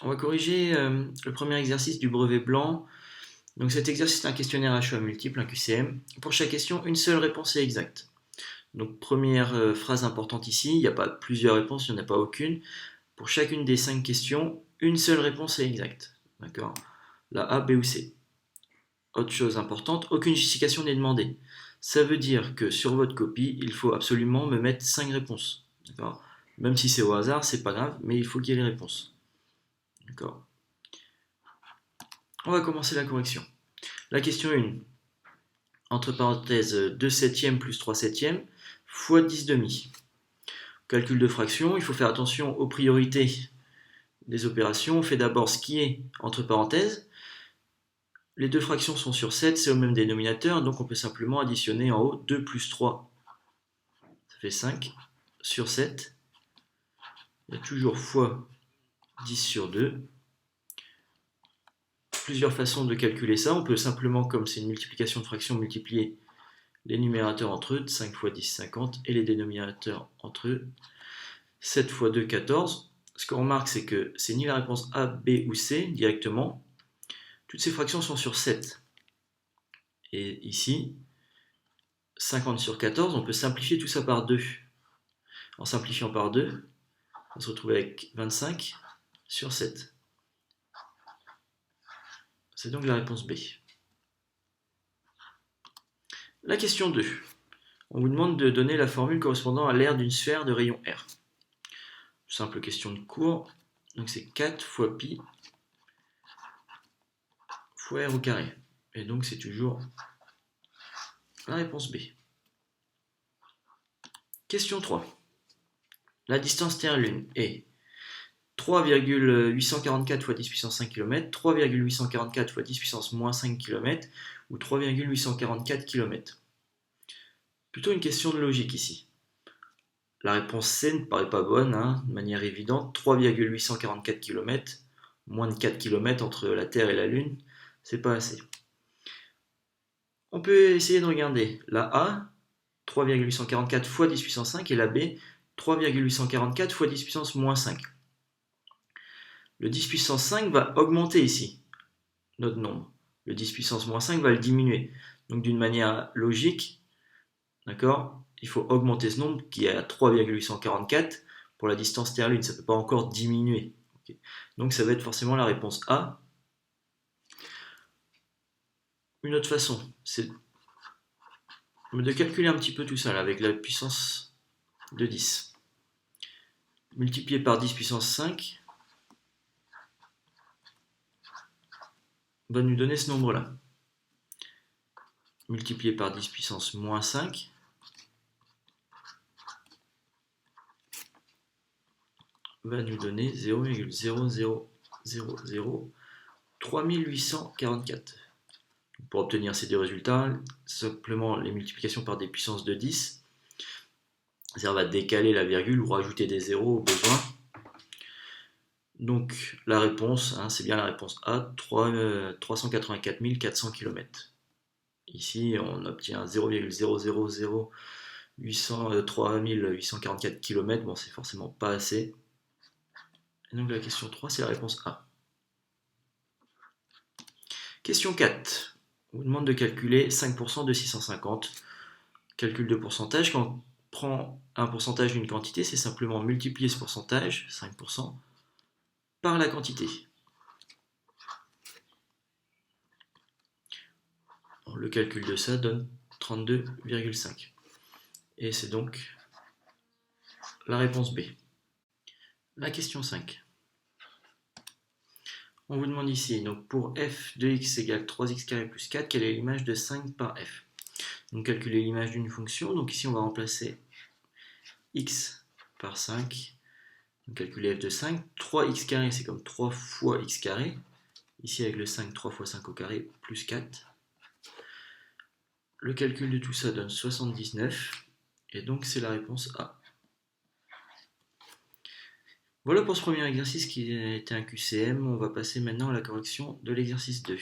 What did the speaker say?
On va corriger le premier exercice du brevet blanc. Donc cet exercice est un questionnaire à choix multiples, un QCM. Pour chaque question, une seule réponse est exacte. Donc première phrase importante ici, il n'y a pas plusieurs réponses, il n'y en a pas aucune. Pour chacune des 5 questions, une seule réponse est exacte. D'accord? La A, B ou C. Autre chose importante, aucune justification n'est demandée. Ça veut dire que sur votre copie, il faut absolument me mettre 5 réponses. D'accord? Même si c'est au hasard, c'est pas grave, mais il faut qu'il y ait les réponses. D'accord? On va commencer la correction. La question 1, entre parenthèses 2 septièmes plus 3 septièmes, fois 10 demi. Calcul de fraction, il faut faire attention aux priorités des opérations. On fait d'abord ce qui est entre parenthèses. Les deux fractions sont sur 7, c'est au même dénominateur, donc on peut simplement additionner en haut 2 plus 3, ça fait 5, sur 7. Il y a toujours fois 10 sur 2. Plusieurs façons de calculer ça. On peut simplement, comme c'est une multiplication de fractions, multiplier les numérateurs entre eux, 5 fois 10, 50, et les dénominateurs entre eux, 7 fois 2, 14. Ce qu'on remarque, c'est que c'est ni la réponse A, B ou C directement. Toutes ces fractions sont sur 7. Et ici, 50 sur 14, on peut simplifier tout ça par 2. En simplifiant par 2, on va se retrouver avec 25 sur 7. C'est donc la réponse B. La question 2. On vous demande de donner la formule correspondant à l'aire d'une sphère de rayon R. Simple question de cours. Donc c'est 4 fois pi fois R au carré. Et donc c'est toujours la réponse B. Question 3. La distance Terre-Lune est 3,844 fois 10 puissance 5 km, 3,844 fois 10 puissance moins 5 km ou 3,844 km. Plutôt une question de logique ici. La réponse C ne paraît pas bonne, de manière évidente. 3,844 km, moins de 4 km entre la Terre et la Lune, c'est pas assez. On peut essayer de regarder la A, 3,844 fois 10 puissance 5, et la B, 3,844 fois 10 puissance moins 5. Le 10 puissance 5 va augmenter ici, notre nombre. Le 10 puissance moins 5 va le diminuer. Donc d'une manière logique, d'accord, il faut augmenter ce nombre qui est à 3,844 pour la distance Terre-Lune. Ça ne peut pas encore diminuer. Okay. Donc ça va être forcément la réponse A. Une autre façon, c'est de calculer un petit peu tout ça là, avec la puissance de 10. Multiplié par 10 puissance 5 va nous donner ce nombre-là. Multiplié par 10 puissance moins 5 va nous donner 0,00003844. Pour obtenir ces deux résultats, simplement les multiplications par des puissances de 10. Ça va décaler la virgule ou rajouter des zéros au besoin. Donc la réponse, c'est bien la réponse A, 384 400 km. Ici, on obtient 0,0003844 km. Bon, c'est forcément pas assez. Et donc la question 3, c'est la réponse A. Question 4. On vous demande de calculer 5% de 650. Calcul de pourcentage. Quand on prend un pourcentage d'une quantité, c'est simplement multiplier ce pourcentage, 5%, par la quantité. Le calcul de ça donne 32,5. Et c'est donc la réponse B. La question 5. On vous demande ici, donc pour f de x égale 3x carré plus 4, quelle est l'image de 5 par f? Donc calculer l'image d'une fonction, donc ici on va remplacer x par 5, donc calculer f de 5, 3x carré c'est comme 3 fois x carré, ici avec le 5, 3 fois 5 au carré, plus 4. Le calcul de tout ça donne 79, et donc c'est la réponse A. Voilà pour ce premier exercice qui était un QCM. On va passer maintenant à la correction de l'exercice 2.